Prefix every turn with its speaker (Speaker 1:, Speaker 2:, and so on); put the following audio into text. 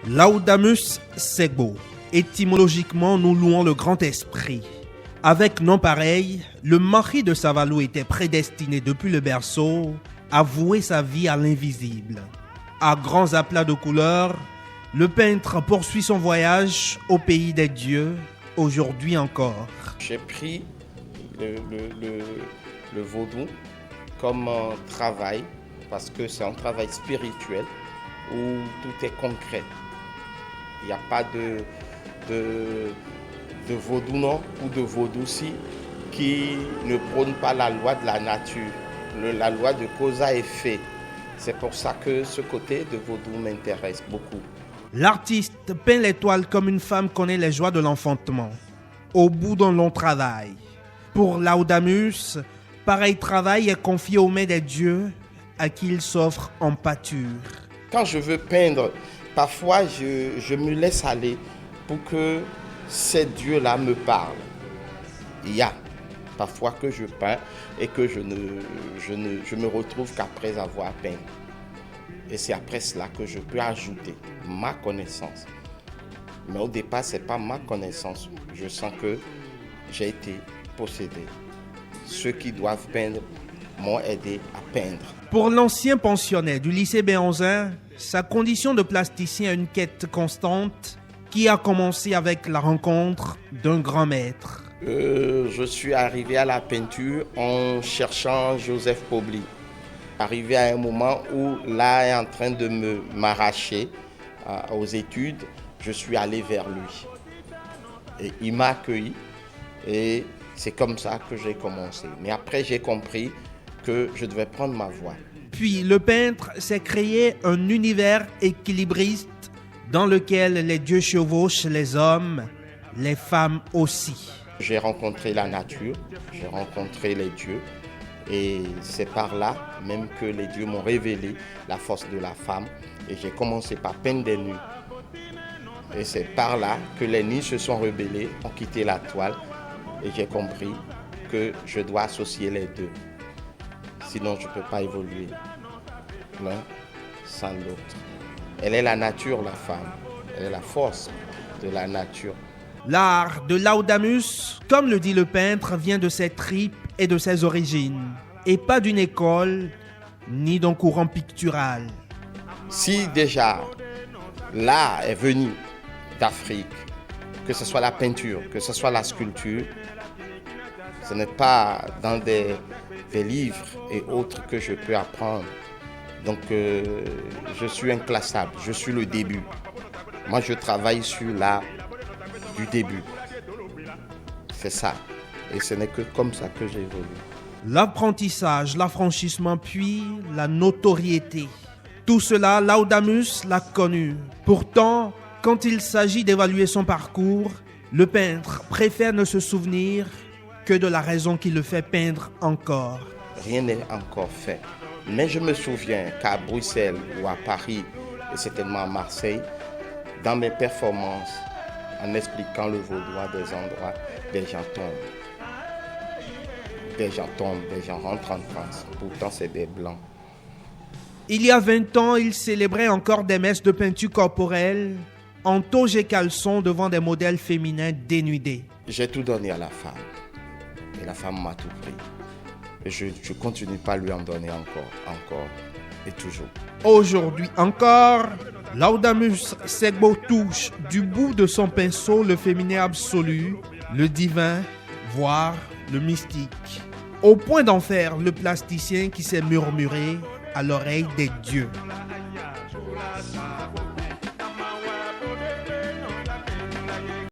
Speaker 1: Laudamus Segbo. Étymologiquement, nous louons le grand esprit. Avec nom pareil, le mari de Savalou était prédestiné depuis le berceau à vouer sa vie à l'invisible. À grands aplats de couleurs, le peintre poursuit son voyage au pays des dieux, aujourd'hui encore.
Speaker 2: J'ai pris le vaudou comme un travail, parce que c'est un travail spirituel où tout est concret. Il n'y a pas de vaudou non ou de vaudou-ci qui ne prône pas la loi de la nature, la loi de cause à effet. C'est pour ça que ce côté de vaudou m'intéresse beaucoup.
Speaker 1: L'artiste peint l'étoile comme une femme connaît les joies de l'enfantement, au bout d'un long travail. Pour Laudamus, pareil travail est confié aux mains des dieux à qui il s'offre en pâture.
Speaker 2: Quand je veux peindre, parfois je me laisse aller pour que ces dieux-là me parlent. Il y a parfois que je peins et que je me retrouve qu'après avoir peint. Et c'est après cela que je peux ajouter ma connaissance. Mais au départ, ce n'est pas ma connaissance. Je sens que j'ai été possédé. Ceux qui doivent peindre m'ont aidé à peindre.
Speaker 1: Pour l'ancien pensionnaire du lycée Béhanzin, sa condition de plasticien a une quête constante qui a commencé avec la rencontre d'un grand maître.
Speaker 2: Je suis arrivé à la peinture en cherchant Joseph Pobli. Arrivé à un moment où l'art est en train de m'arracher aux études, je suis allé vers lui. Et il m'a accueilli et c'est comme ça que j'ai commencé. Mais après, j'ai compris que je devais prendre ma voie.
Speaker 1: Puis le peintre s'est créé un univers équilibriste dans lequel les dieux chevauchent les hommes, les femmes aussi.
Speaker 2: J'ai rencontré la nature, j'ai rencontré les dieux. Et c'est par là même que les dieux m'ont révélé la force de la femme. Et j'ai commencé par peindre des nus. Et c'est par là que les nus se sont rebellés, ont quitté la toile. Et j'ai compris que je dois associer les deux. Sinon, je ne peux pas évoluer l'un sans l'autre. Elle est la nature, la femme. Elle est la force de la nature.
Speaker 1: L'art de Laudamus, comme le dit le peintre, vient de ses tripes et de ses origines, et pas d'une école ni d'un courant pictural.
Speaker 2: Si déjà l'art est venu d'Afrique, que ce soit la peinture, que ce soit la sculpture, ce n'est pas dans des livres et autres que je peux apprendre. Donc je suis inclassable, je suis le début. Moi je travaille sur l'art du début. C'est ça. Et ce n'est que comme ça que j'évolue.
Speaker 1: L'apprentissage, l'affranchissement, puis la notoriété. Tout cela, Laudamus l'a connu. Pourtant, quand il s'agit d'évaluer son parcours, le peintre préfère ne se souvenir que de la raison qui le fait peindre encore.
Speaker 2: Rien n'est encore fait. Mais je me souviens qu'à Bruxelles ou à Paris, et certainement à Marseille, dans mes performances, en expliquant le vaudois des endroits, des gens tombent. Des gens tombent, des gens rentrent en France. Pourtant, c'est des blancs.
Speaker 1: Il y a 20 ans, il célébrait encore des messes de peinture corporelle en toge et caleçon devant des modèles féminins dénudés.
Speaker 2: J'ai tout donné à la femme. Et la femme m'a tout pris. Et je continue pas à lui en donner encore et toujours.
Speaker 1: Aujourd'hui encore, Laudamus Segbo touche du bout de son pinceau le féminin absolu, le divin, voire le mystique, au point d'en faire le plasticien qui s'est murmuré à l'oreille des dieux.